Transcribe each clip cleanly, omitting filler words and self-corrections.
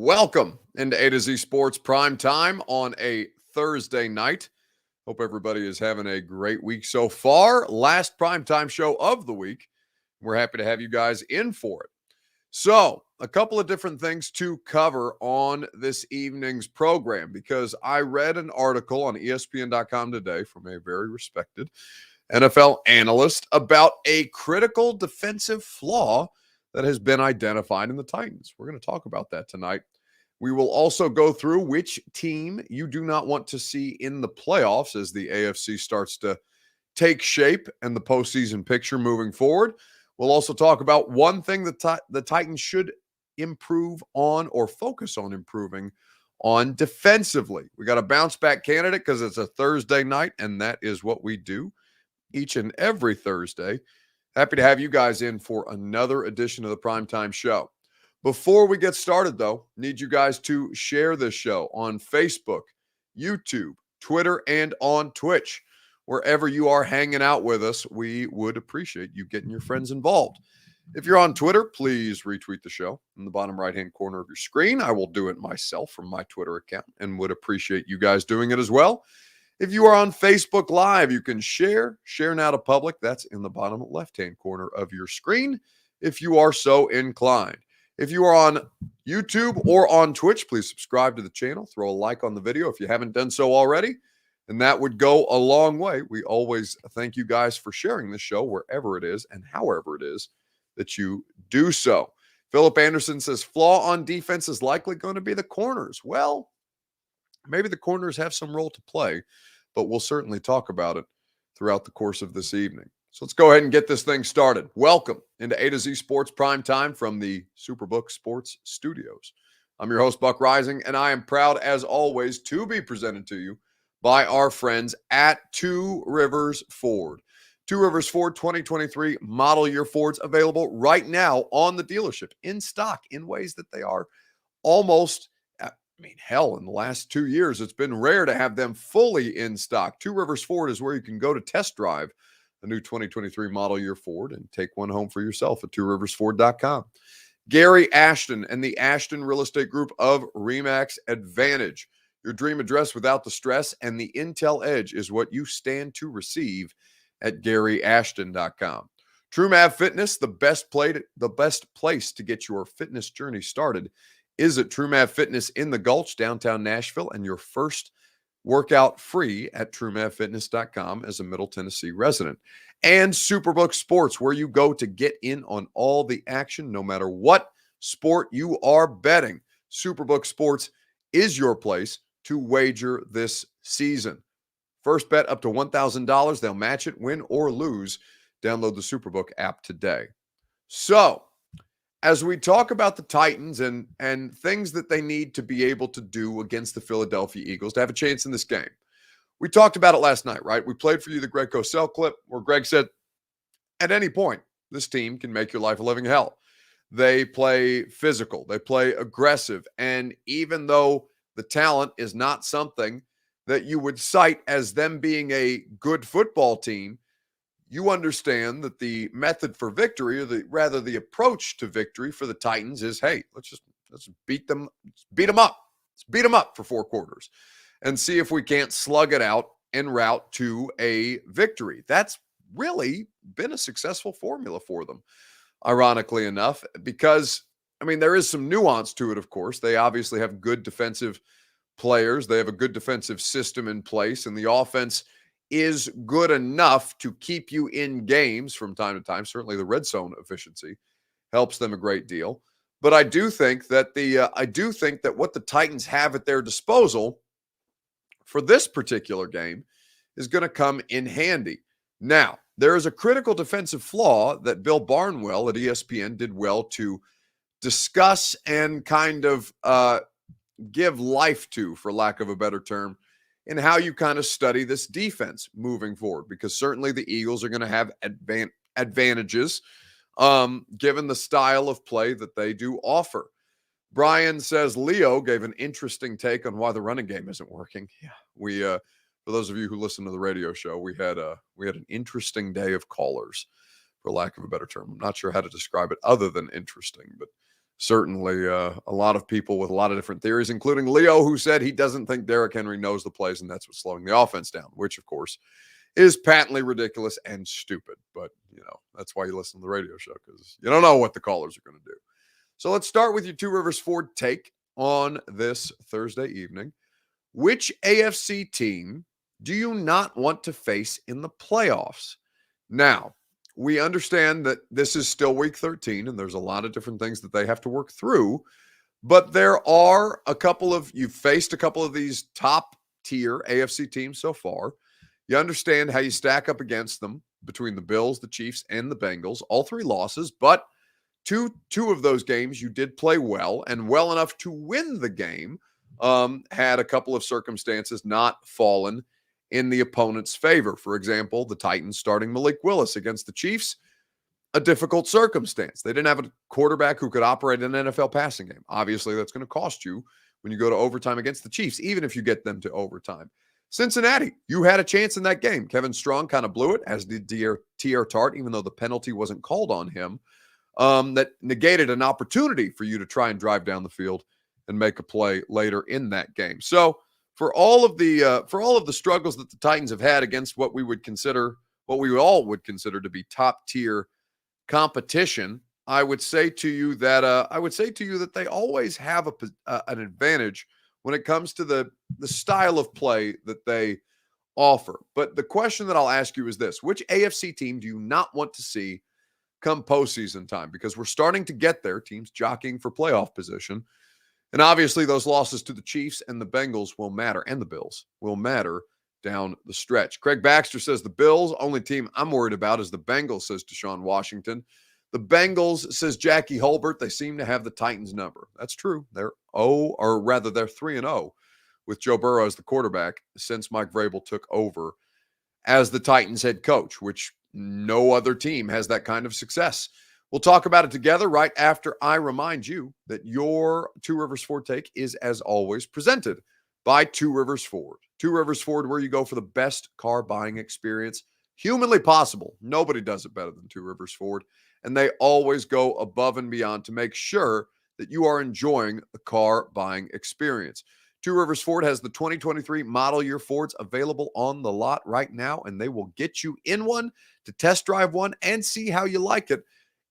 Welcome into A to Z Sports Prime Time on a Thursday night. Hope everybody is having a great week so far. Last primetime show of the week. We're happy to have you guys in for it. So, a couple of different things to cover on this evening's program because I read an article on ESPN.com today from a very respected NFL analyst about a critical defensive flaw that has been identified in the Titans. We're going to talk about that tonight. We will also go through which team you do not want to see in the playoffs as the AFC starts to take shape and the postseason picture moving forward. We'll also talk about one thing that the Titans should improve on or focus on improving on defensively. We got a bounce back candidate because it's a Thursday night, and that is what we do each and every Thursday. Happy to have you guys in for another edition of the Primetime Show. Before we get started, though, need you guys to share this show on Facebook, YouTube, Twitter, and on Twitch. Wherever you are hanging out with us, we would appreciate you getting your friends involved. If you're on Twitter, please retweet the show in the bottom right-hand corner of your screen. I will do it myself from my Twitter account and would appreciate you guys doing it as well. If you are on Facebook Live, you can share now to public. That's in the bottom left-hand corner of your screen if you are so inclined. If you are on YouTube or on Twitch, please subscribe to the channel. Throw a like on the video if you haven't done so already, and that would go a long way. We always thank you guys for sharing the show wherever it is and however it is that you do so. Philip Anderson says, flaw on defense is likely going to be the corners. Well, maybe the corners have some role to play, but we'll certainly talk about it throughout the course of this evening. So let's go ahead and get this thing started. Welcome into A to Z Sports Prime Time from the Superbook Sports Studios. I'm your host, Buck Rising, and I am proud, as always, to be presented to you by our friends at Two Rivers Ford. Two Rivers Ford 2023 model year Fords available right now on the dealership in stock in ways that they are almost hell, in the last 2 years, it's been rare to have them fully in stock. Two Rivers Ford is where you can go to test drive the new 2023 model year Ford and take one home for yourself at tworiversford.com. Gary Ashton and the Ashton Real Estate Group of RE/MAX Advantage. Your dream address without the stress, and the Intel Edge is what you stand to receive at GaryAshton.com. TrueMav Fitness, the best place to get your fitness journey started is at TrueMav Fitness in the Gulch, downtown Nashville, and your first workout free at TrueMavFitness.com as a Middle Tennessee resident. And Superbook Sports, where you go to get in on all the action, no matter what sport you are betting. Superbook Sports is your place to wager this season. First bet up to $1,000. They'll match it, win or lose. Download the Superbook app today. So, as we talk about the Titans and things that they need to be able to do against the Philadelphia Eagles to have a chance in this game, we talked about it last night, right? We played for you the Greg Cosell clip where Greg said, at any point, this team can make your life a living hell. They play physical. They play aggressive. And even though the talent is not something that you would cite as them being a good football team, you understand that the method for victory, or the approach to victory for the Titans is, hey, let's beat them up. Let's beat them up for 4 quarters and see if we can't slug it out en route to a victory. That's really been a successful formula for them, ironically enough, because, there is some nuance to it, of course. They obviously have good defensive players. They have a good defensive system in place, and the offense is good enough to keep you in games from time to time. Certainly the red zone efficiency helps them a great deal. But I do think that what the Titans have at their disposal for this particular game is going to come in handy. Now, there is a critical defensive flaw that Bill Barnwell at ESPN did well to discuss and kind of give life to, for lack of a better term, in how you kind of study this defense moving forward, because certainly the Eagles are going to have advantages given the style of play that they do offer. Brian says Leo gave an interesting take on why the running game isn't working. Yeah, we for those of you who listen to the radio show, we had an interesting day of callers, for lack of a better term. I'm not sure how to describe it other than interesting, but certainly a lot of people with a lot of different theories, including Leo, who said he doesn't think Derrick Henry knows the plays, and that's what's slowing the offense down, which, of course, is patently ridiculous and stupid. But, that's why you listen to the radio show, because you don't know what the callers are going to do. So let's start with your Two Rivers Ford take on this Thursday evening. Which AFC team do you not want to face in the playoffs? Now, we understand that this is still week 13, and there's a lot of different things that they have to work through. But there are you've faced a couple of these top tier AFC teams so far. You understand how you stack up against them between the Bills, the Chiefs, and the Bengals. All three losses, but two of those games you did play well, and well enough to win the game. Had a couple of circumstances not fallen in the opponent's favor. For example, the Titans starting Malik Willis against the Chiefs, a difficult circumstance. They didn't have a quarterback who could operate an NFL passing game. Obviously, that's going to cost you when you go to overtime against the Chiefs, even if you get them to overtime. Cincinnati, you had a chance in that game. Kevin Strong kind of blew it, as did T.R. Tart, even though the penalty wasn't called on him. That negated an opportunity for you to try and drive down the field and make a play later in that game. So for all of the struggles that the Titans have had against what we all would consider to be top tier competition, I would say to you that they always have an advantage when it comes to the style of play that they offer. But the question that I'll ask you is this: which AFC team do you not want to see come postseason time? Because we're starting to get there, teams jockeying for playoff position. And obviously those losses to the Chiefs and the Bengals will matter, and the Bills will matter down the stretch. Craig Baxter says the Bills, only team I'm worried about is the Bengals, says Deshaun Washington. The Bengals, says Jackie Holbert, they seem to have the Titans number. That's true. They're 3-0 with Joe Burrow as the quarterback since Mike Vrabel took over as the Titans head coach, which no other team has that kind of success. We'll talk about it together right after I remind you that your Two Rivers Ford take is, as always, presented by Two Rivers Ford. Two Rivers Ford, where you go for the best car buying experience humanly possible. Nobody does it better than Two Rivers Ford, and they always go above and beyond to make sure that you are enjoying the car buying experience. Two Rivers Ford has the 2023 model year Fords available on the lot right now, and they will get you in one to test drive one and see how you like it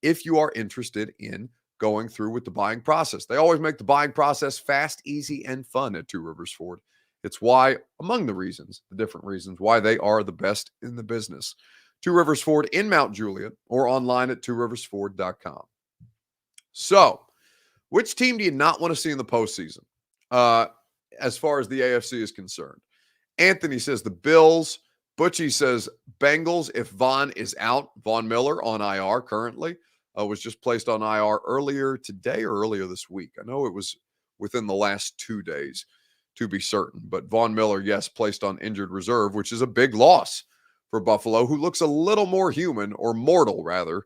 if you are interested in going through with the buying process. They always make the buying process fast, easy, and fun at Two Rivers Ford. It's why, among the different reasons why they are the best in the business. Two Rivers Ford in Mount Juliet, or online at tworiversford.com. So, which team do you not want to see in the postseason as far as the AFC is concerned? Anthony says the Bills. Butchie says Bengals if Von is out. Von Miller on IR currently. Was just placed on IR earlier today or earlier this week. I know it was within the last 2 days, to be certain. But Von Miller, yes, placed on injured reserve, which is a big loss for Buffalo, who looks a little more human, or mortal rather,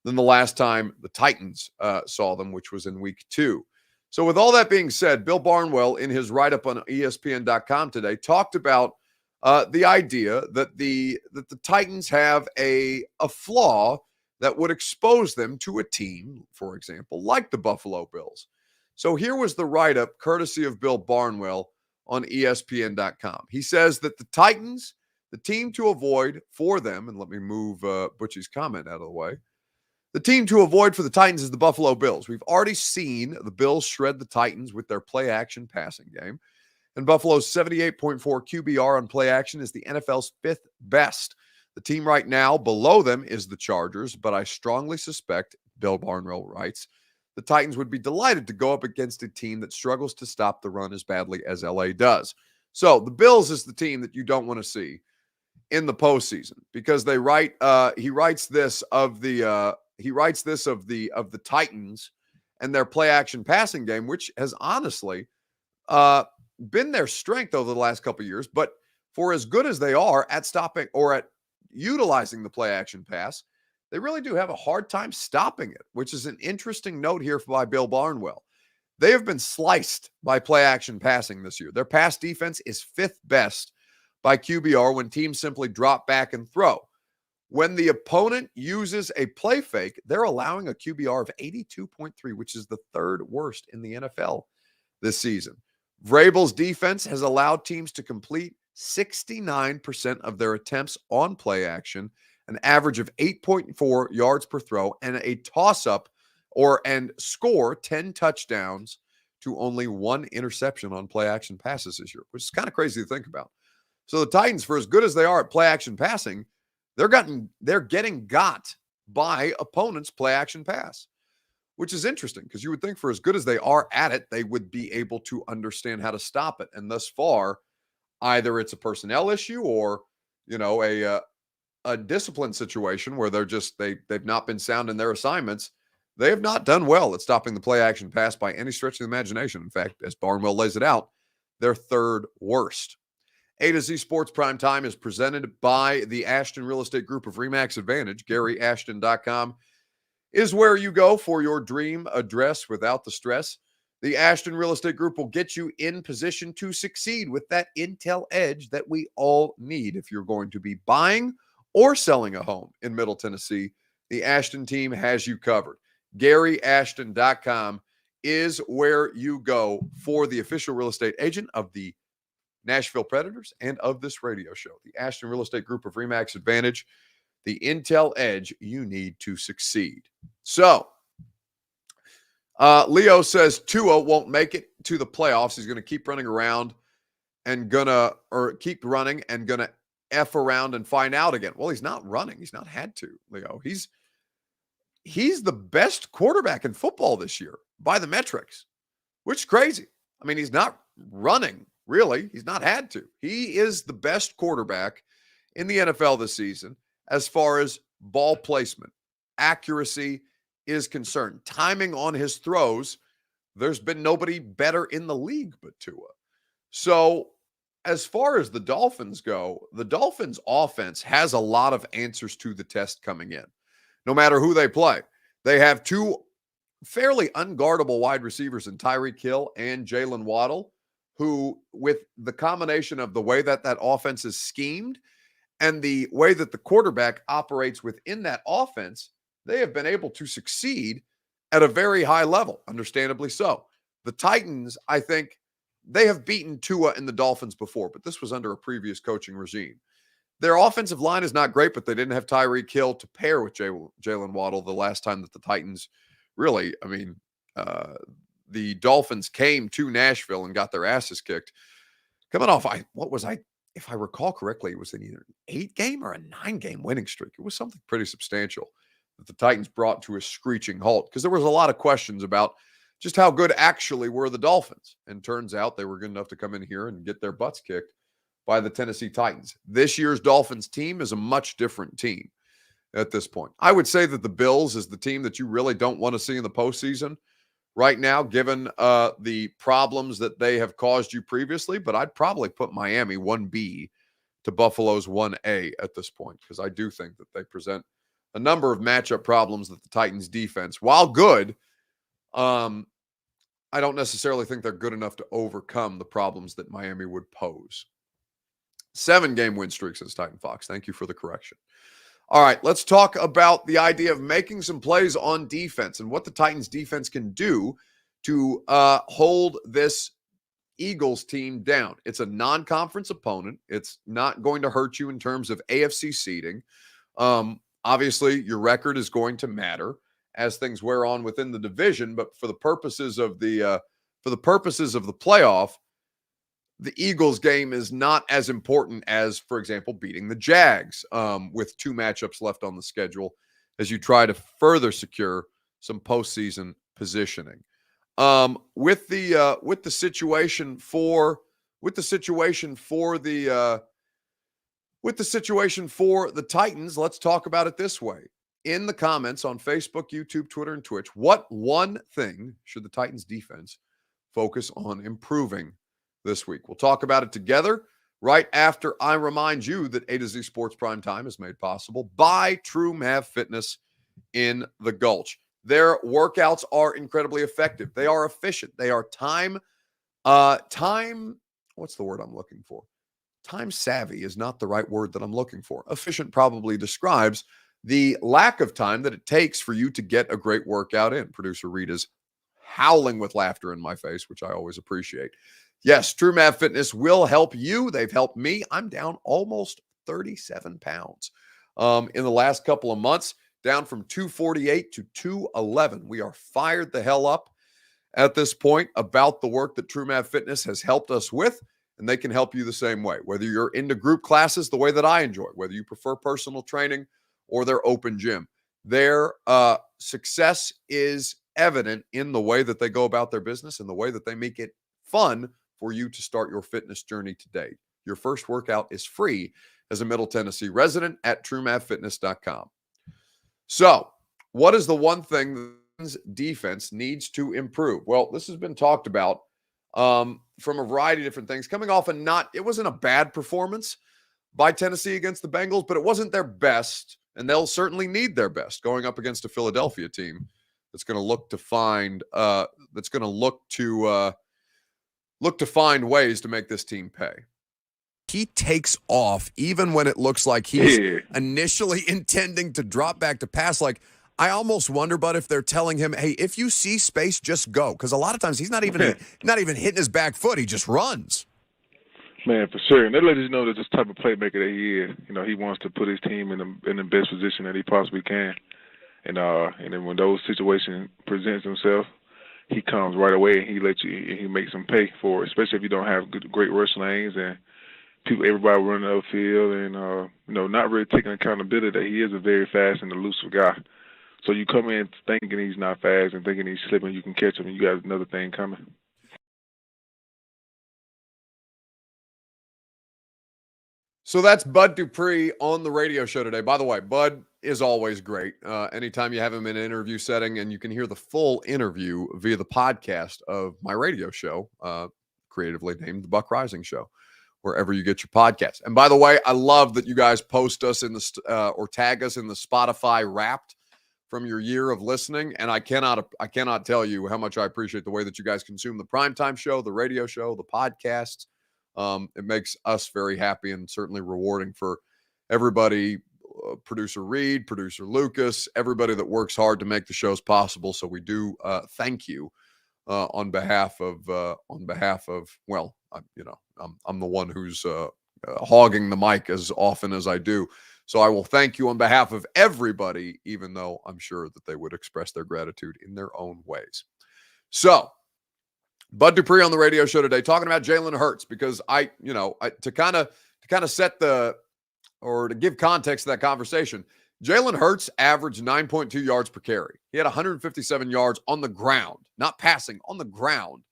than the last time the Titans saw them, which was in week 2. So with all that being said, Bill Barnwell, in his write-up on ESPN.com today, talked about the idea that the Titans have a flaw that would expose them to a team, for example, like the Buffalo Bills. So here was the write-up, courtesy of Bill Barnwell on ESPN.com. He says that the Titans, the team to avoid for them, and let me move Butchie's comment out of the way, the team to avoid for the Titans is the Buffalo Bills. We've already seen the Bills shred the Titans with their play-action passing game, and Buffalo's 78.4 QBR on play action is the NFL's 5th best. The team right now below them is the Chargers, but I strongly suspect, Bill Barnwell writes, the Titans would be delighted to go up against a team that struggles to stop the run as badly as LA does. So the Bills is the team that you don't want to see in the postseason, because they write. He writes this of the Titans and their play action passing game, which has honestly been their strength over the last couple of years. But for as good as they are at stopping or at utilizing the play action pass, they really do have a hard time stopping it, which is an interesting note here by Bill Barnwell. They have been sliced by play action passing this year. Their pass defense is 5th best by QBR when teams simply drop back and throw. When the opponent uses a play fake, they're allowing a QBR of 82.3, which is the third worst in the NFL this season. Vrabel's defense has allowed teams to complete 69% of their attempts on play action, an average of 8.4 yards per throw, and a toss-up and score 10 touchdowns to only one interception on play action passes this year, which is kind of crazy to think about. So the Titans, for as good as they are at play action passing, they're getting got by opponents' play action pass, which is interesting because you would think for as good as they are at it, they would be able to understand how to stop it. And thus far, either it's a personnel issue or, a discipline situation where they've not been sound in their assignments. They have not done well at stopping the play action pass by any stretch of the imagination. In fact, as Barnwell lays it out, they're third worst. A to Z Sports Prime Time is presented by the Ashton Real Estate Group of RE/MAX Advantage. GaryAshton.com is where you go for your dream address without the stress. The Ashton Real Estate Group will get you in position to succeed with that intel edge that we all need. If you're going to be buying or selling a home in Middle Tennessee, the Ashton team has you covered. GaryAshton.com is where you go for the official real estate agent of the Nashville Predators and of this radio show. The Ashton Real Estate Group of RE/MAX Advantage, the intel edge you need to succeed. So, Leo says Tua won't make it to the playoffs. He's going to keep running around and keep running and gonna F around and find out again. Well, he's not running. He's not had to, Leo. He's the best quarterback in football this year by the metrics, which is crazy. I mean, he's not running, really. He's not had to. He is the best quarterback in the NFL this season as far as ball placement, accuracy is concerned. Timing on his throws, there's been nobody better in the league but Tua. So as far as the Dolphins go, the Dolphins offense has a lot of answers to the test coming in, no matter who they play. They have two fairly unguardable wide receivers in Tyreek Hill and Jalen Waddle, who, with the combination of the way that offense is schemed and the way that the quarterback operates within that offense, they have been able to succeed at a very high level, understandably so. The Titans, I think, they have beaten Tua and the Dolphins before, but this was under a previous coaching regime. Their offensive line is not great, but they didn't have Tyreek Hill to pair with Jalen Waddle the last time that the Titans really, the Dolphins came to Nashville and got their asses kicked. Coming off, if I recall correctly, it was in either an 8-game or a 9-game winning streak. It was something pretty substantial that the Titans brought to a screeching halt because there was a lot of questions about just how good actually were the Dolphins. And turns out they were good enough to come in here and get their butts kicked by the Tennessee Titans. This year's Dolphins team is a much different team at this point. I would say that the Bills is the team that you really don't want to see in the postseason right now, given the problems that they have caused you previously. But I'd probably put Miami 1B to Buffalo's 1A at this point, because I do think that they present a number of matchup problems that the Titans defense, while good, I don't necessarily think they're good enough to overcome the problems that Miami would pose. 7-game win streak, says Titan Fox. Thank you for the correction. All right, let's talk about the idea of making some plays on defense and what the Titans defense can do to hold this Eagles team down. It's a non-conference opponent. It's not going to hurt you in terms of AFC seeding. Obviously, your record is going to matter as things wear on within the division, but for the purposes of the playoff, the Eagles game is not as important as, for example, beating the Jags with 2 matchups left on the schedule as you try to further secure some postseason positioning. With the situation for the Titans, let's talk about it this way. In the comments on Facebook, YouTube, Twitter, and Twitch, what one thing should the Titans defense focus on improving this week? We'll talk about it together right after I remind you that A to Z Sports Prime Time is made possible by True Mav Fitness in the Gulch. Their workouts are incredibly effective. They are efficient. They are what's the word I'm looking for? time savvy is not the right word that I'm looking for. Efficient probably describes the lack of time that it takes for you to get a great workout in. Producer Reed is howling with laughter in my face, which I always appreciate. Yes, TrueMav Fitness will help you. They've helped me. I'm down almost 37 pounds in the last couple of months, down from 248 to 211. We are fired the hell up at this point about the work that TrueMav Fitness has helped us with, and they can help you the same way. Whether you're into group classes the way that I enjoy, whether you prefer personal training or their open gym, their success is evident in the way that they go about their business and the way that they make it fun for you to start your fitness journey today. Your first workout is free as a Middle Tennessee resident at TrueMavFitness.com. So, what is the one thing that defense needs to improve? Well, this has been talked about from a variety of different things. Coming off it wasn't a bad performance by Tennessee against the Bengals, but it wasn't their best, and they'll certainly need their best going up against a Philadelphia team that's going to look to find ways to make this team pay. He takes off even when it looks like he's initially intending to drop back to pass. Like, I almost wonder, but if they're telling him, hey, if you see space, just go. Because a lot of times he's not even hitting his back foot. He just runs. Man, for sure. And that lets you know that this type of playmaker that he is. He wants to put his team in the best position that he possibly can. And then when those situations presents themselves, he comes right away and he makes them pay for it, especially if you don't have great rush lanes and everybody running up field and not really taking accountability that he is a very fast and elusive guy. So you come in thinking he's not fast and thinking he's slipping, you can catch him, and you got another thing coming. So that's Bud Dupree on the radio show today. By the way, Bud is always great. Anytime you have him in an interview setting, and you can hear the full interview via the podcast of my radio show, creatively named The Buck Rising Show, wherever you get your podcasts. And by the way, I love that you guys post us in the or tag us in the Spotify Wrapped from your year of listening. And I cannot tell you how much I appreciate the way that you guys consume the primetime show, the radio show, the podcasts. It makes us very happy and certainly rewarding for everybody, producer Reed, producer Lucas, everybody that works hard to make the shows possible. So we do thank you on behalf of well, I'm the one who's hogging the mic as often as I do. So I will thank you on behalf of everybody, even though I'm sure that they would express their gratitude in their own ways. So Bud Dupree on the radio show today talking about Jalen Hurts, because to kind of set to give context to that conversation, Jalen Hurts averaged 9.2 yards per carry. He had 157 yards on the ground, not passing, on the ground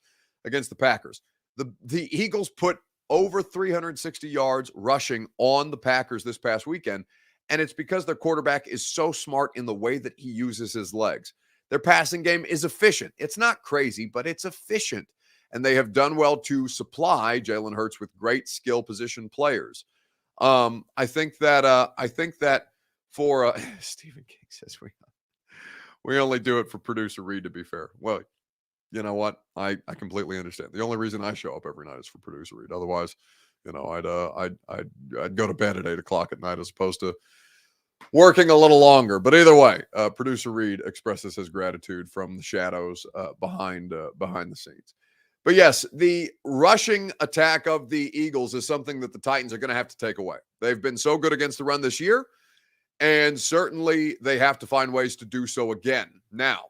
against the Packers. The Eagles put over 360 yards rushing on the Packers this past weekend, and it's because their quarterback is so smart in the way that he uses his legs. Their passing game is efficient. It's not crazy, but it's efficient, and they have done well to supply Jalen Hurts with great skill position players. I think that for Stephen King says we only do it for producer Reed, to be fair. Well, you know what? I completely understand. The only reason I show up every night is for producer Reed. Otherwise, I'd go to bed at 8:00 at night as opposed to working a little longer. But either way, producer Reed expresses his gratitude from the shadows behind the scenes. But yes, the rushing attack of the Eagles is something that the Titans are going to have to take away. They've been so good against the run this year, and certainly they have to find ways to do so again. Now,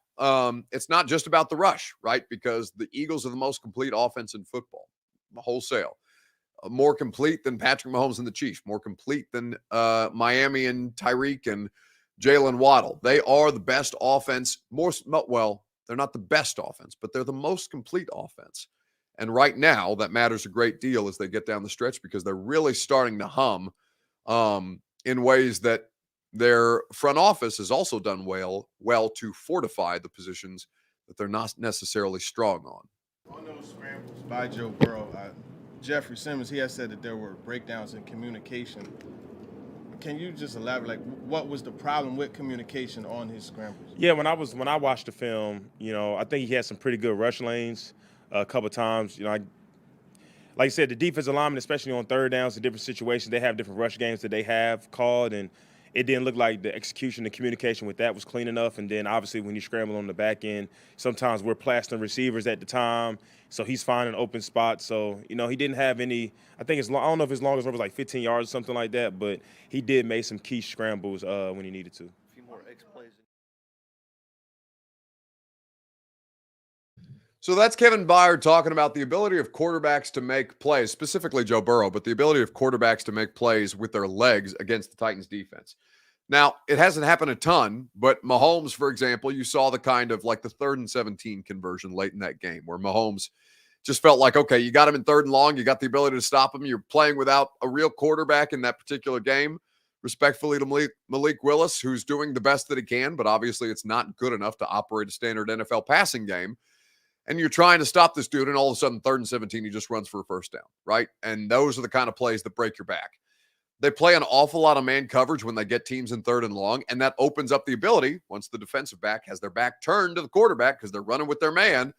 it's not just about the rush, right? Because the Eagles are the most complete offense in football, wholesale. More complete than Patrick Mahomes and the Chiefs, more complete than Miami and Tyreek and Jalen Waddle. They are the best offense. They're not the best offense, but they're the most complete offense. And right now, that matters a great deal as they get down the stretch, because they're really starting to hum in ways that their front office has also done well to fortify the positions that they're not necessarily strong on. On those scrambles by Joe Burrow, Jeffrey Simmons, he has said that there were breakdowns in communication. Can you just elaborate, like, what was the problem with communication on his scrambles? Yeah, when I watched the film, I think he had some pretty good rush lanes a couple of times. like I said, the defensive linemen, especially on third downs in different situations, they have different rush games that they have called, and it didn't look like the execution, the communication with that was clean enough. And then obviously when you scramble on the back end, sometimes we're plastering receivers at the time, so he's finding open spots. So, he didn't have any, I think I don't know if his longest run was like 15 yards or something like that, but he did make some key scrambles when he needed to. A few more X plays. So that's Kevin Byard talking about the ability of quarterbacks to make plays, specifically Joe Burrow, but the ability of quarterbacks to make plays with their legs against the Titans defense. Now, it hasn't happened a ton, but Mahomes, for example, you saw the kind of like the 3rd and 17 conversion late in that game where Mahomes just felt like, okay, you got him in 3rd and long. You got the ability to stop him. You're playing without a real quarterback in that particular game. Respectfully to Malik Willis, who's doing the best that he can, but obviously it's not good enough to operate a standard NFL passing game. And you're trying to stop this dude, and all of a sudden, 3rd and 17, he just runs for a first down, right? And those are the kind of plays that break your back. They play an awful lot of man coverage when they get teams in 3rd and long, and that opens up the ability, once the defensive back has their back turned to the quarterback because they're running with their man, the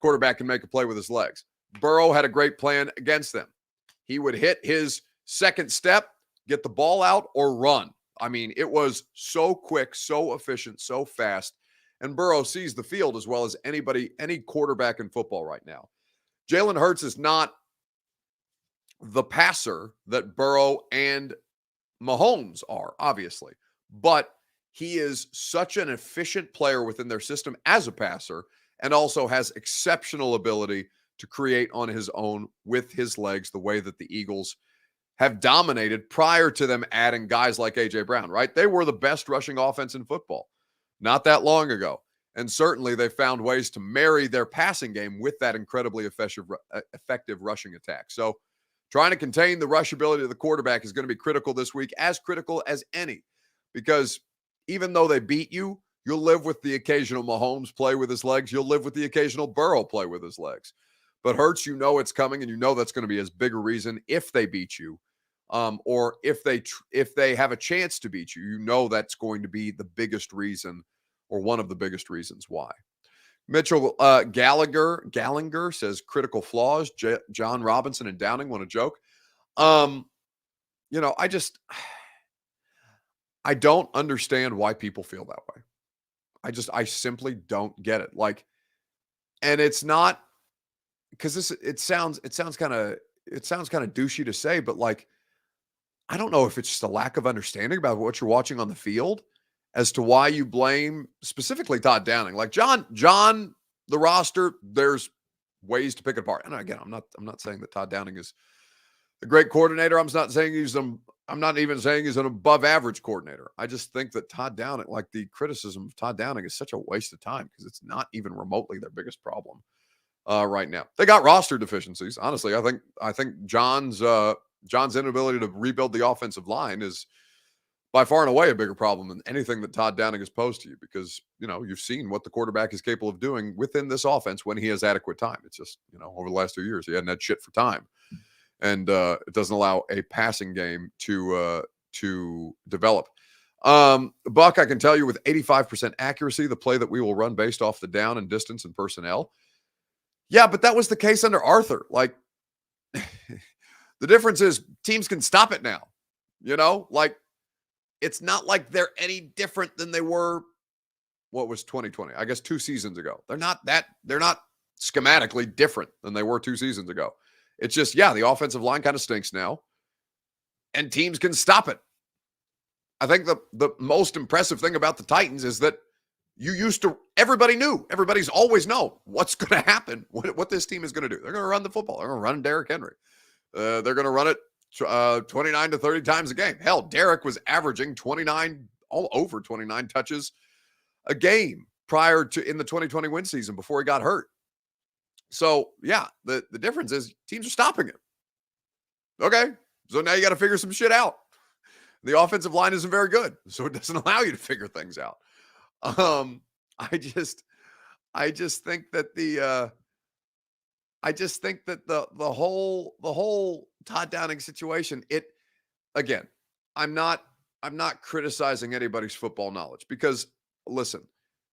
quarterback can make a play with his legs. Burrow had a great plan against them. He would hit his second step, get the ball out, or run. I mean, it was so quick, so efficient, so fast. And Burrow sees the field as well as any quarterback in football right now. Jalen Hurts is not the passer that Burrow and Mahomes are, obviously. But he is such an efficient player within their system as a passer and also has exceptional ability to create on his own with his legs the way that the Eagles have dominated prior to them adding guys like A.J. Brown, right? They were the best rushing offense in football not that long ago. And certainly they found ways to marry their passing game with that incredibly effective rushing attack. So trying to contain the rush ability of the quarterback is going to be critical this week, as critical as any, because even though they beat you, you'll live with the occasional Mahomes play with his legs. You'll live with the occasional Burrow play with his legs. But Hurts, it's coming, and that's going to be as big a reason if they beat you, or if they have a chance to beat you. That's going to be the biggest reason, or one of the biggest reasons why. Mitchell Gallagher says critical flaws. John Robinson and Downing want a joke. I don't understand why people feel that way. I simply don't get it. And it's not because it sounds kind of douchey to say, but I don't know if it's just a lack of understanding about what you're watching on the field as to why you blame specifically Todd Downing. Like John, the roster, there's ways to pick it apart. And again, I'm not saying that Todd Downing is a great coordinator. I'm not even saying he's an above average coordinator. I just think that Todd Downing, the criticism of Todd Downing, is such a waste of time because it's not even remotely their biggest problem right now. They got roster deficiencies. Honestly, I think John's inability to rebuild the offensive line is by far and away a bigger problem than anything that Todd Downing has posed to you, because, you've seen what the quarterback is capable of doing within this offense when he has adequate time. It's just, over the last 2 years, he hadn't had shit for time. And it doesn't allow a passing game to develop. Buck, I can tell you with 85% accuracy, the play that we will run based off the down and distance and personnel. Yeah, but that was the case under Arthur. The difference is teams can stop it now. It's not like they're any different than they were, what was 2020? I guess 2 seasons ago. They're not schematically different than they were 2 seasons ago. It's just, the offensive line kind of stinks now, and teams can stop it. I think the most impressive thing about the Titans is that everybody's always known what's going to happen, what this team is going to do. They're going to run the football. They're going to run Derrick Henry. They're going to run it 29 to 30 times a game. Hell, Derrick was averaging all over 29 touches a game prior to in the 2020 win season before he got hurt. So, the difference is teams are stopping him. Okay, so now you got to figure some shit out. The offensive line isn't very good, so it doesn't allow you to figure things out. I just think that the whole Todd Downing situation, I'm not criticizing anybody's football knowledge, because listen,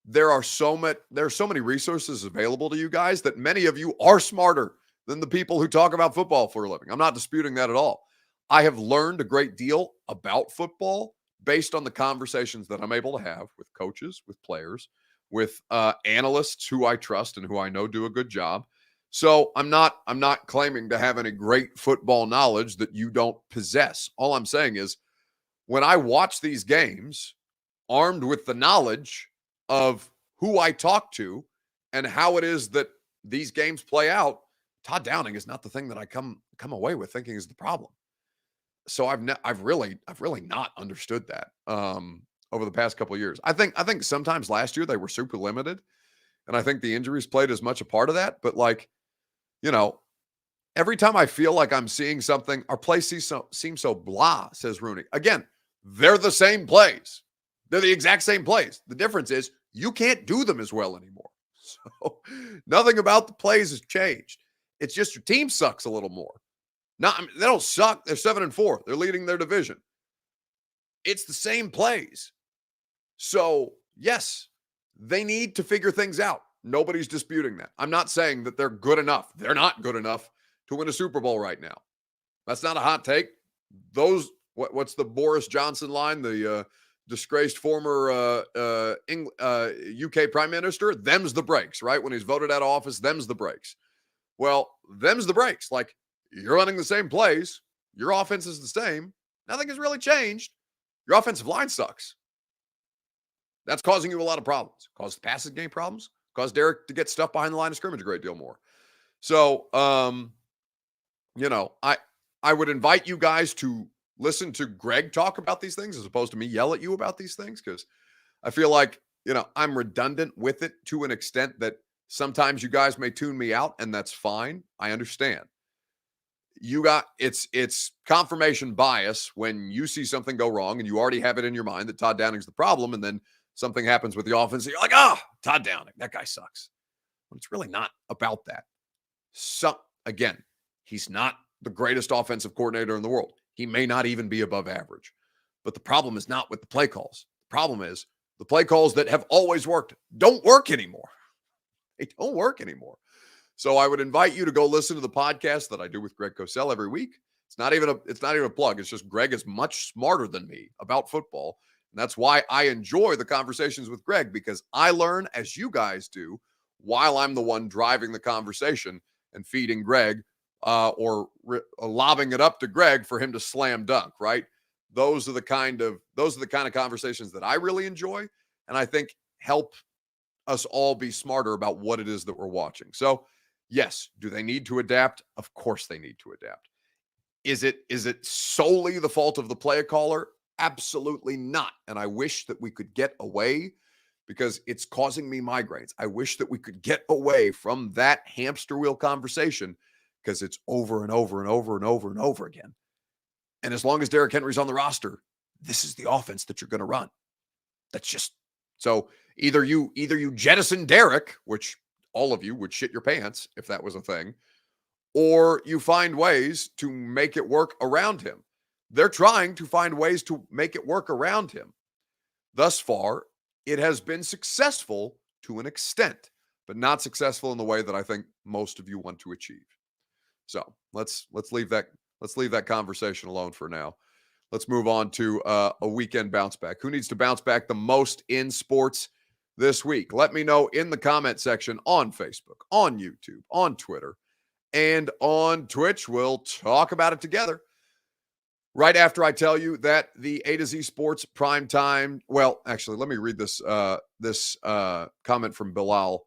there are so many resources available to you guys that many of you are smarter than the people who talk about football for a living. I'm not disputing that at all. I have learned a great deal about football based on the conversations that I'm able to have with coaches, with players, with analysts who I trust and who I know do a good job. So I'm not claiming to have any great football knowledge that you don't possess. All I'm saying is when I watch these games armed with the knowledge of who I talk to and how it is that these games play out, Todd Downing is not the thing that I come away with thinking is the problem. So I've really not understood that over the past couple of years. I think sometimes last year they were super limited, and I think the injuries played as much a part of that. But every time I feel like I'm seeing something, our plays seem so blah, says Rooney. Again, they're the same plays. They're the exact same plays. The difference is you can't do them as well anymore. So nothing about the plays has changed. It's just your team sucks a little more. They don't suck. They're 7-4. They're leading their division. It's the same plays. So, yes, they need to figure things out. Nobody's disputing that. I'm not saying that they're good enough. They're not good enough to win a Super Bowl right now. That's not a hot take. What's the Boris Johnson line? The disgraced former UK prime minister? Them's the breaks, right? When he's voted out of office, them's the breaks. Well, them's the breaks. Like, you're running the same plays. Your offense is the same. Nothing has really changed. Your offensive line sucks. That's causing you a lot of problems. Caused the passing game problems. Caused Derek to get stuff behind the line of scrimmage a great deal more. So, I would invite you guys to listen to Greg talk about these things as opposed to me yell at you about these things, because I feel like, I'm redundant with it to an extent that sometimes you guys may tune me out, and that's fine. I understand. It's confirmation bias when you see something go wrong and you already have it in your mind that Todd Downing's the problem, and then something happens with the offense and you're like, Todd Downing, that guy sucks. But it's really not about that. So again, he's not the greatest offensive coordinator in the world. He may not even be above average. But the problem is not with the play calls. The problem is the play calls that have always worked don't work anymore. They don't work anymore. So I would invite you to go listen to the podcast that I do with Greg Cosell every week. It's not even a plug. It's just Greg is much smarter than me about football. And that's why I enjoy the conversations with Greg, because I learn, as you guys do, while I'm the one driving the conversation and feeding Greg or lobbing it up to Greg for him to slam dunk, right? Those are the kind of conversations that I really enjoy, and I think help us all be smarter about what it is that we're watching. So, yes, do they need to adapt? Of course they need to adapt. Is it solely the fault of the play caller? Absolutely not. And I wish that we could get away, because it's causing me migraines. I wish that we could get away from that hamster wheel conversation, because it's over and over and over and over and over again. And as long as Derrick Henry's on the roster, this is the offense that you're going to run. That's just so either you jettison Derrick, which all of you would shit your pants if that was a thing, or you find ways to make it work around him. They're trying to find ways to make it work around him. Thus far, it has been successful to an extent, but not successful in the way that I think most of you want to achieve. So let's leave that conversation alone for now. Let's move on to a weekend bounce back. Who needs to bounce back the most in sports this week? Let me know in the comment section on Facebook, on YouTube, on Twitter, and on Twitch. We'll talk about it together right after I tell you that the A to Z Sports primetime. Well, actually, let me read this comment from Bilal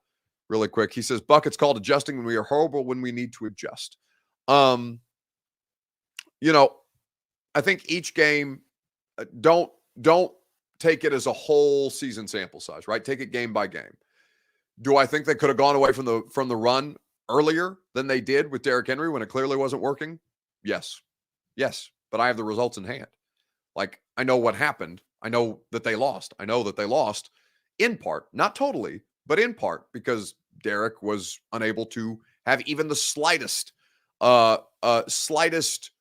really quick. He says, "Bucket's called adjusting when we are horrible when we need to adjust." I think each game, don't take it as a whole season sample size, right? Take it game by game. Do I think they could have gone away from the run earlier than they did with Derrick Henry when it clearly wasn't working? Yes. But I have the results in hand. Like, I know what happened. I know that they lost. I know that they lost in part, not totally, but in part because Derrick was unable to have even the slightest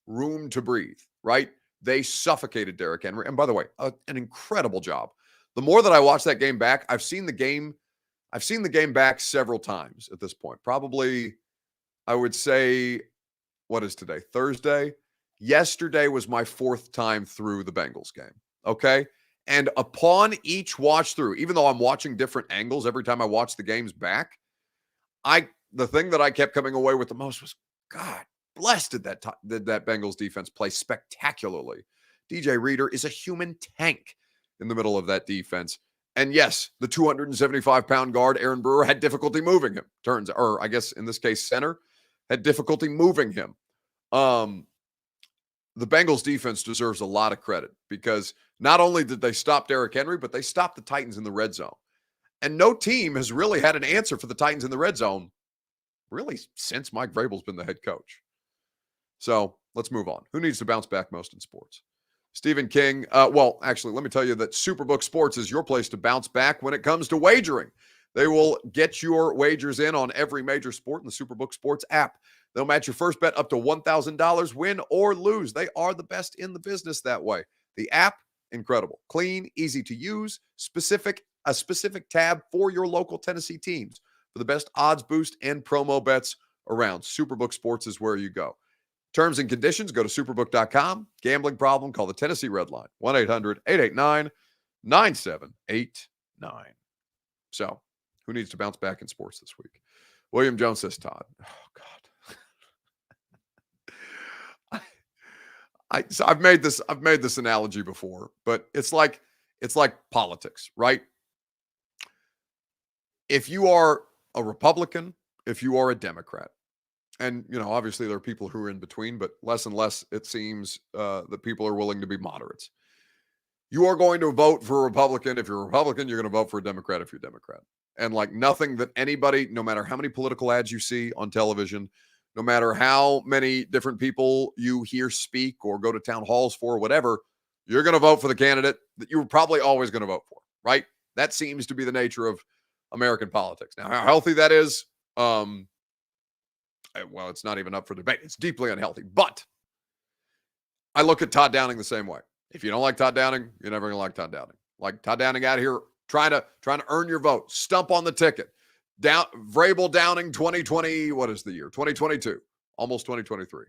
room to breathe, right? They suffocated Derrick Henry. And by the way, an incredible job. The more that I watch that game back, I've seen the game back several times at this point. Probably I would say, what is today? Thursday? Yesterday was my 4th time through the Bengals game. Okay. And upon each watch through, even though I'm watching different angles every time I watch the games back, the thing that I kept coming away with the most was, God bless, did that Bengals defense play spectacularly. DJ Reader is a human tank in the middle of that defense. And yes, the 275-pound guard, Aaron Brewer, had difficulty moving him. Or I guess in this case, center, had difficulty moving him. The Bengals defense deserves a lot of credit because not only did they stop Derrick Henry, but they stopped the Titans in the red zone. And no team has really had an answer for the Titans in the red zone really since Mike Vrabel's been the head coach. So let's move on. Who needs to bounce back most in sports? Stephen King. Well, actually, let me tell you that Superbook Sports is your place to bounce back when it comes to wagering. They will get your wagers in on every major sport in the Superbook Sports app. They'll match your first bet up to $1,000, win or lose. They are the best in the business that way. The app, incredible. Clean, easy to use, a specific tab for your local Tennessee teams for the best odds boost and promo bets around. Superbook Sports is where you go. Terms and conditions, go to superbook.com. Gambling problem, call the Tennessee Red Line, 1-800-889-9789. So, who needs to bounce back in sports this week? William Jones says, Todd. Oh, God. So I've made this analogy before, but it's like politics, right? If you are a Republican, if you are a Democrat, and obviously there are people who are in between, but less and less it seems that people are willing to be moderates. You are going to vote for a Republican. If you're a Republican, you're going to vote for a Democrat if you're a Democrat. And like nothing that anybody, no matter how many political ads you see on television, no matter how many different people you hear speak or go to town halls for, whatever, you're going to vote for the candidate that you were probably always going to vote for, right? That seems to be the nature of American politics. Now, how healthy that is, well, it's not even up for debate. It's deeply unhealthy. But I look at Todd Downing the same way. If you don't like Todd Downing, you're never going to like Todd Downing. Like Todd Downing out here trying to earn your vote, stump on the ticket. Vrabel Downing 2020, what is the year? 2022, almost 2023,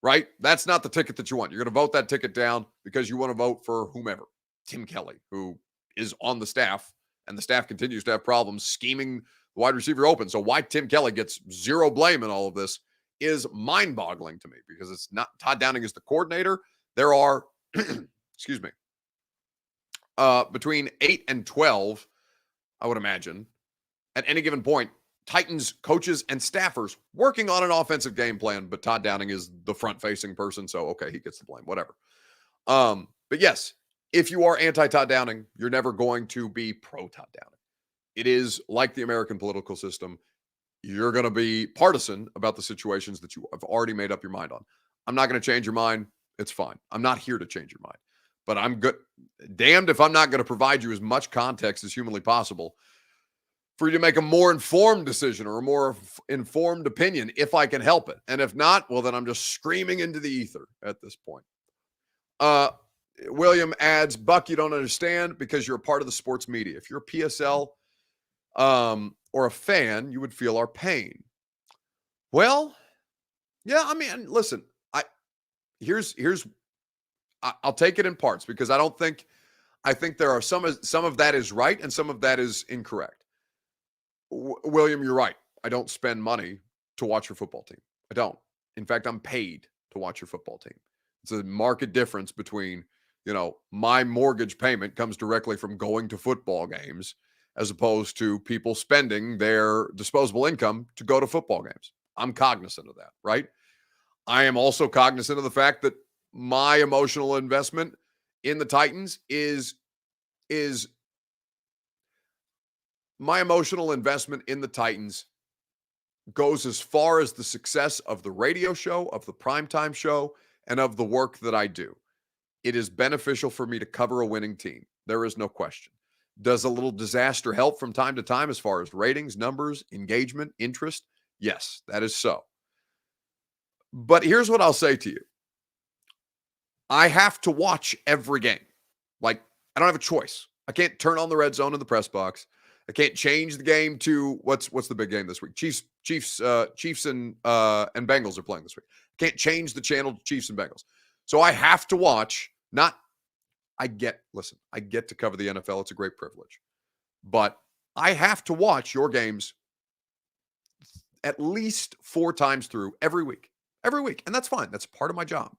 right? That's not the ticket that you want. You're going to vote that ticket down because you want to vote for whomever. Tim Kelly, who is on the staff, and the staff continues to have problems scheming the wide receiver open. So why Tim Kelly gets zero blame in all of this is mind-boggling to me because it's not Todd Downing is the coordinator. There are, excuse me, between 8 and 12, I would imagine, at any given point, Titans coaches and staffers working on an offensive game plan, but Todd Downing is the front-facing person, so okay, he gets the blame, whatever. But yes, if you are anti-Todd Downing, you're never going to be pro-Todd Downing. It is like the American political system. You're going to be partisan about the situations that you have already made up your mind on. I'm not going to change your mind. It's fine. I'm not here to change your mind. But I'm good. Damned if I'm not going to provide you as much context as humanly possible for you to make a more informed decision or a more informed opinion if I can help it. And if not, well, then I'm just screaming into the ether at this point. William adds, Buck, you don't understand because you're a part of the sports media. If you're a PSL or a fan, you would feel our pain. Well, yeah, I mean, listen, I'll take it in parts because I think there are some of that is right and some of that is incorrect. William, you're right. I don't spend money to watch your football team. I don't. In fact, I'm paid to watch your football team. It's a marked difference between, my mortgage payment comes directly from going to football games as opposed to people spending their disposable income to go to football games. I'm cognizant of that, right? I am also cognizant of the fact that my emotional investment in the Titans is my emotional investment in the Titans goes as far as the success of the radio show, of the primetime show, and of the work that I do. It is beneficial for me to cover a winning team. There is no question. Does a little disaster help from time to time as far as ratings, numbers, engagement, interest? Yes, that is so. But here's what I'll say to you. I have to watch every game. Like, I don't have a choice. I can't turn on the red zone in the press box. I can't change the game to what's the big game this week? Chiefs Chiefs and Bengals are playing this week. Can't change the channel to Chiefs and Bengals. So I have to watch, I get to cover the NFL. It's a great privilege. But I have to watch your games at least 4 times through every week. And that's fine. That's part of my job.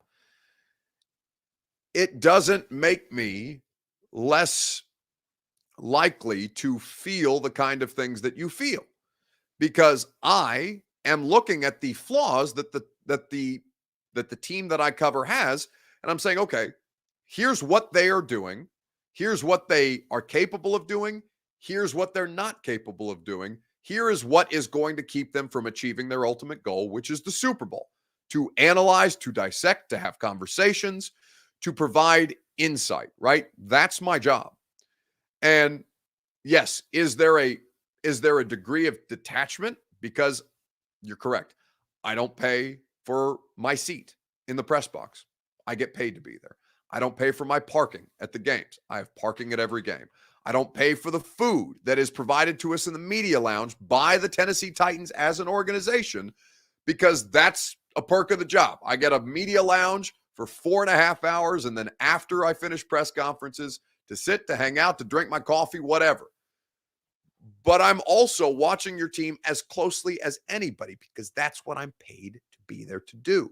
It doesn't make me less likely to feel the kind of things that you feel, because I am looking at the flaws that the team that I cover has, and I'm saying, okay, here's what they are doing, here's what they are capable of doing, here's what they're not capable of doing, here is what is going to keep them from achieving their ultimate goal, which is the Super Bowl. To analyze, to dissect, to have conversations, to provide insight, right? That's my job. And yes, is there a degree of detachment? Because you're correct. I don't pay for my seat in the press box. I get paid to be there. I don't pay for my parking at the games. I have parking at every game. I don't pay for the food that is provided to us in the media lounge by the Tennessee Titans as an organization, because that's a perk of the job. I get a media lounge for 4.5 hours, and then after I finish press conferences, to sit, to hang out, to drink my coffee, whatever. But I'm also watching your team as closely as anybody, because that's what I'm paid to be there to do.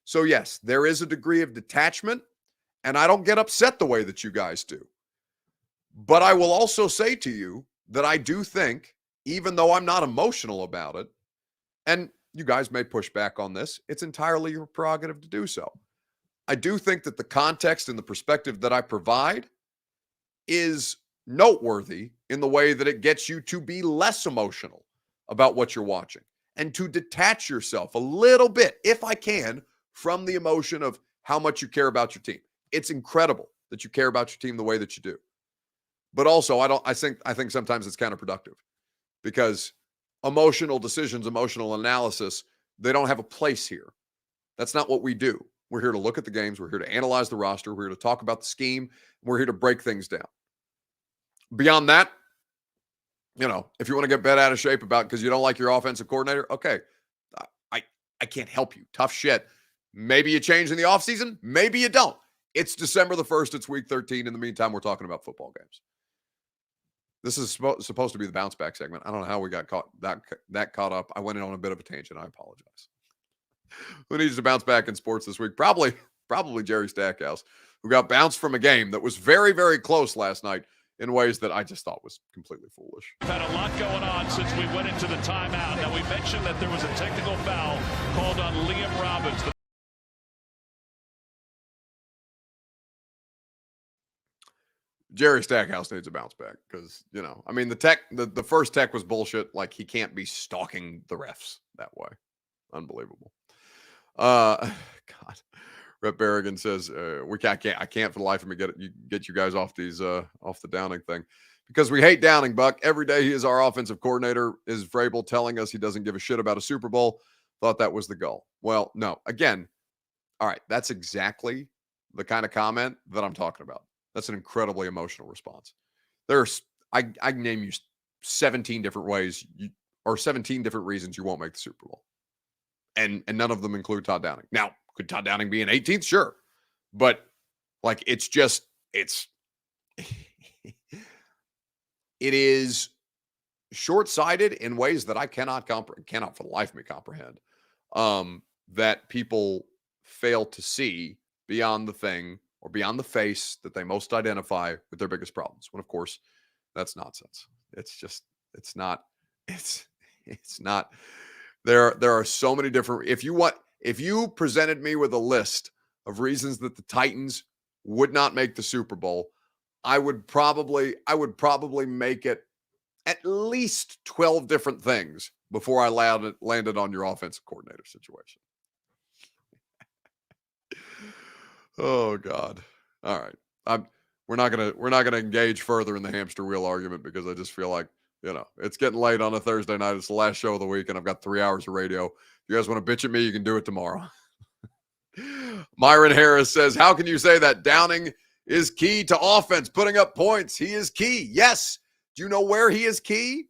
So yes, there is a degree of detachment, and I don't get upset the way that you guys do. But I will also say to you that I do think, even though I'm not emotional about it, and you guys may push back on this, it's entirely your prerogative to do so. I do think that the context and the perspective that I provide is noteworthy in the way that it gets you to be less emotional about what you're watching and to detach yourself a little bit, if I can, from the emotion of how much you care about your team. It's incredible that you care about your team the way that you do. But also, I think sometimes it's counterproductive, because emotional decisions, emotional analysis, they don't have a place here. That's not what we do. We're here to look at the games. We're here to analyze the roster. We're here to talk about the scheme. We're here to break things down. Beyond that, if you want to get bent out of shape about because you don't like your offensive coordinator, okay, I can't help you. Tough shit. Maybe you change in the offseason. Maybe you don't. It's December the 1st. It's week 13. In the meantime, we're talking about football games. This is supposed to be the bounce back segment. I don't know how we got that caught up. I went in on a bit of a tangent. I apologize. Who needs to bounce back in sports this week? Probably Jerry Stackhouse, who got bounced from a game that was very, very close last night in ways that I just thought was completely foolish. We've had a lot going on since we went into the timeout. Now, we mentioned that there was a technical foul called on Liam Robbins. Jerry Stackhouse needs a bounce back because, the first tech was bullshit. Like, he can't be stalking the refs that way. Unbelievable. God. Rep Berrigan says, I can't for the life of me get you guys off off the Downing thing, because we hate Downing, Buck. Every day he is our offensive coordinator. Is Vrabel telling us he doesn't give a shit about a Super Bowl? Thought that was the goal. Well, no. Again, all right, that's exactly the kind of comment that I'm talking about. That's an incredibly emotional response. I can name you 17 different ways or 17 different reasons you won't make the Super Bowl. And none of them include Todd Downing. Now, could Todd Downing be an 18th? Sure. But it is short-sighted in ways that I cannot for the life of me comprehend, that people fail to see beyond the thing or beyond the face that they most identify with their biggest problems. When, of course, that's nonsense. It's not. There are so many different. If you presented me with a list of reasons that the Titans would not make the Super Bowl, I would probably make it at least 12 different things before I landed on your offensive coordinator situation. Oh God. All right. We're not gonna engage further in the hamster wheel argument, because I just feel like, it's getting late on a Thursday night. It's the last show of the week, and I've got 3 hours of radio. If you guys want to bitch at me, you can do it tomorrow. Myron Harris says, how can you say that Downing is key to offense, putting up points? He is key. Yes. Do you know where he is key?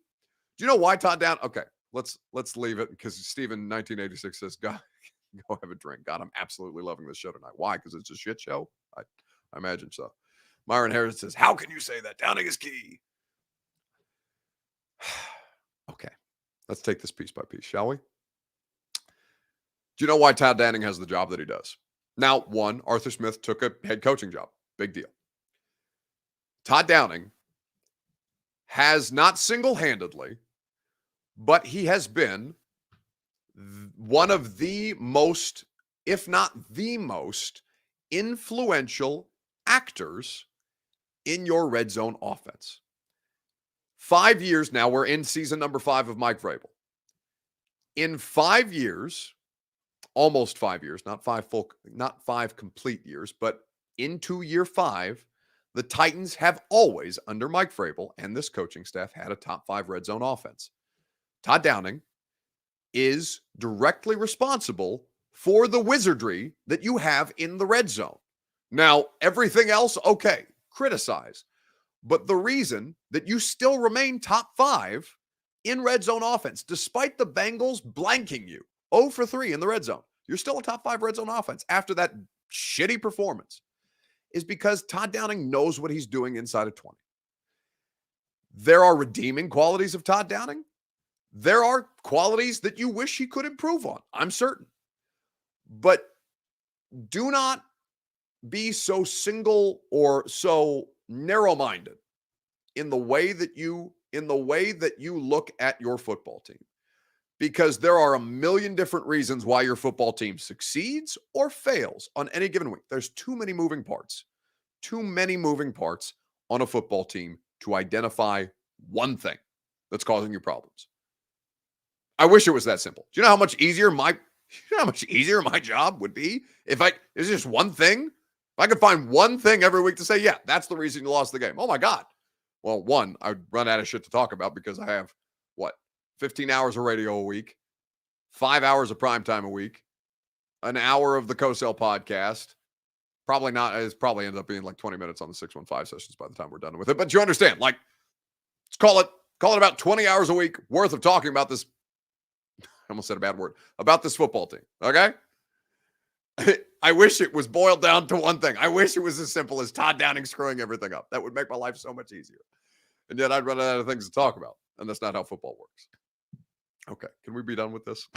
Do you know why Todd Downing? Okay, let's leave it because Steven 1986 says, "Go have a drink." God, I'm absolutely loving this show tonight. Why? Because it's a shit show. I imagine so. Myron Harris says, "How can you say that? Downing is key." Okay, let's take this piece by piece, shall we? Do you know why Todd Downing has the job that he does? Now, one, Arthur Smith took a head coaching job. Big deal. Todd Downing has not single-handedly, but he has been one of the most, if not the most, influential actors in your red zone offense. 5 years now, we're in season number 5 of Mike Vrabel. In 5 years, almost 5 years, not 5 complete years, but into year 5, the Titans have always, under Mike Vrabel and this coaching staff, had a top 5 red zone offense. Todd Downing is directly responsible for the wizardry that you have in the red zone. Now, everything else, okay, criticize. But the reason that you still remain top 5 in red zone offense, despite the Bengals blanking you 0 for 3 in the red zone, you're still a top 5 red zone offense after that shitty performance, is because Todd Downing knows what he's doing inside of 20. There are redeeming qualities of Todd Downing. There are qualities that you wish he could improve on, I'm certain. But do not be so single or so narrow-minded in the way that you look at your football team, because there are a million different reasons why your football team succeeds or fails on any given week. There's too many moving parts on a football team to identify one thing that's causing you problems. I wish it was that simple. Do you know how much easier my job would be if it's just one thing? If I could find one thing every week to say, yeah, that's the reason you lost the game. Oh my God. Well, one, I'd run out of shit to talk about because I have 15 hours of radio a week, 5 hours of primetime a week, an hour of the Co-Sell podcast. Probably not. It's probably ended up being like 20 minutes on the 615 sessions by the time we're done with it. But you understand, let's call it about 20 hours a week worth of talking about this. I almost said a bad word about this football team. Okay. I wish it was boiled down to one thing. I wish it was as simple as Todd Downing screwing everything up. That would make my life so much easier. And yet I'd run out of things to talk about. And that's not how football works. Okay. Can we be done with this?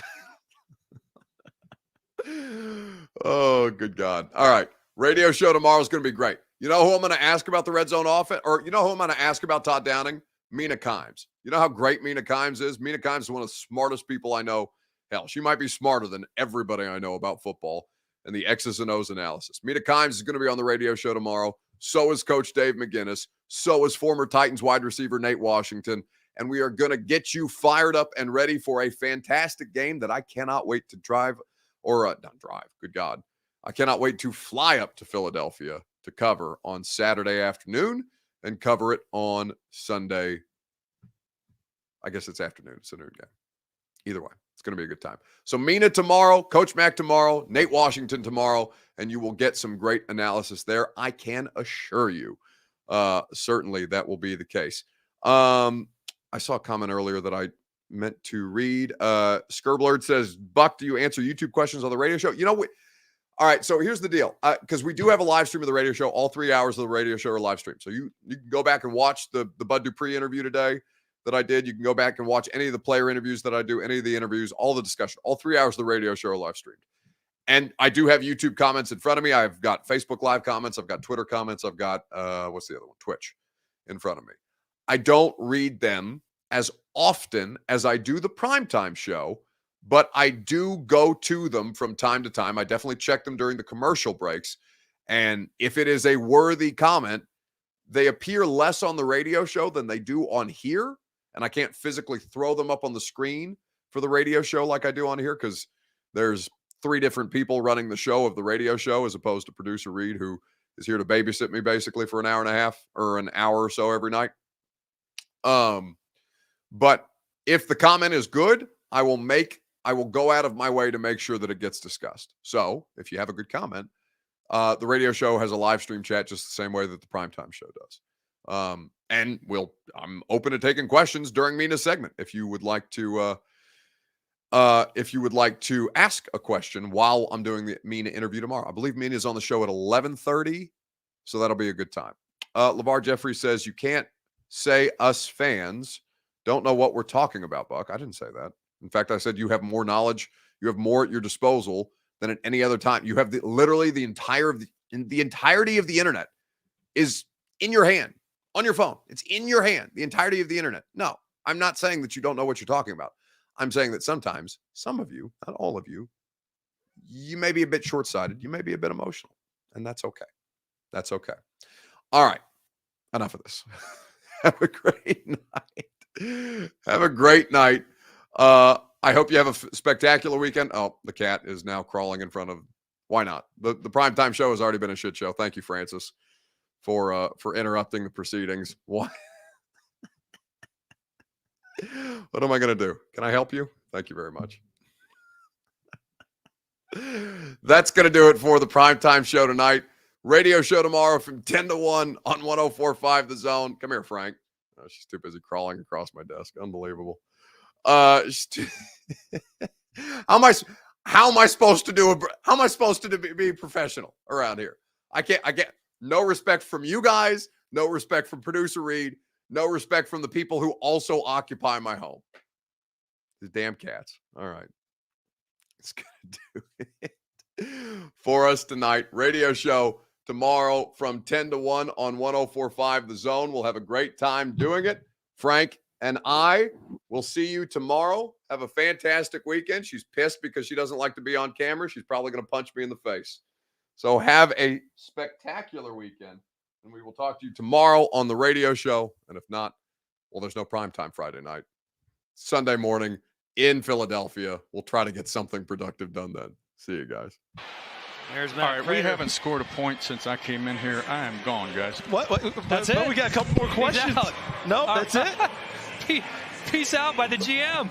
Oh, good God. All right. Radio show tomorrow is going to be great. You know who I'm going to ask about the red zone offense? Or you know who I'm going to ask about Todd Downing? Mina Kimes. You know how great Mina Kimes is? Mina Kimes is one of the smartest people I know. Hell, she might be smarter than everybody I know about football and the X's and O's analysis. Mina Kimes is going to be on the radio show tomorrow. So is Coach Dave McGinnis. So is former Titans wide receiver Nate Washington. And we are going to get you fired up and ready for a fantastic game that I cannot wait to good God. I cannot wait to fly up to Philadelphia to cover on Saturday afternoon and cover it on Sunday. I guess it's afternoon. It's a noon game. Either way, it's going to be a good time. So Mina tomorrow, Coach Mac tomorrow, Nate Washington tomorrow, and you will get some great analysis there. I can assure you, certainly that will be the case. I saw a comment earlier that I meant to read. Skurblerd says, Buck, do you answer YouTube questions on the radio show? All right, so here's the deal. Because we do have a live stream of the radio show. All 3 hours of the radio show are live stream. So you can go back and watch the Bud Dupree interview today that I did. You can go back and watch any of the player interviews that I do, any of the interviews, all the discussion. All 3 hours of the radio show are live streamed. And I do have YouTube comments in front of me. I've got Facebook Live comments. I've got Twitter comments. I've got, what's the other one? Twitch in front of me. I don't read them as often as I do the primetime show, but I do go to them from time to time. I definitely check them during the commercial breaks. And if it is a worthy comment, they appear less on the radio show than they do on here. And I can't physically throw them up on the screen for the radio show like I do on here because there's 3 different people running the show of the radio show as opposed to producer Reed, who is here to babysit me basically for an hour and a half or an hour or so every night. But if the comment is good, I will go out of my way to make sure that it gets discussed. So if you have a good comment, the radio show has a live stream chat just the same way that the primetime show does. And I'm open to taking questions during Mina's segment. If you would like to if you would like to ask a question while I'm doing the Mina interview tomorrow. I believe Mina is on the show at 11:30, so that'll be a good time. LeVar Jeffrey says, you can't say us fans don't know what we're talking about, Buck. I didn't say that. In fact, I said you have more knowledge, you have more at your disposal than at any other time. You have literally the entirety of the internet is in your hand, on your phone. It's in your hand, the entirety of the internet. No, I'm not saying that you don't know what you're talking about. I'm saying that sometimes, some of you, not all of you, you may be a bit short-sighted. You may be a bit emotional, and that's okay. That's okay. All right. Enough of this. Have a great night. Have a great night. I hope you have a spectacular weekend. Oh, the cat is now crawling in front of. Why not? The primetime show has already been a shit show. Thank you, Francis, for interrupting the proceedings. Why? What am I going to do? Can I help you? Thank you very much. That's going to do it for the primetime show tonight. Radio show tomorrow from 10 to 1 on 104.5 The Zone. Come here, Frank. Oh, she's too busy crawling across my desk. Unbelievable. How am I supposed to be professional around here? I get no respect from you guys, no respect from producer Reed, no respect from the people who also occupy my home. The damn cats. All right. It's gonna do it for us tonight. Radio show tomorrow from 10 to 1 on 104.5 The Zone. We'll have a great time doing it. Frank and I will see you tomorrow. Have a fantastic weekend. She's pissed because she doesn't like to be on camera. She's probably going to punch me in the face. So have a spectacular weekend, and we will talk to you tomorrow on the radio show. And if not, well, there's no primetime Friday night. Sunday morning in Philadelphia. We'll try to get something productive done then. See you guys. All right, we haven't scored a point since I came in here. I am gone, guys. What? That's it? We got a couple more questions. No, that's it. Peace out by the GM.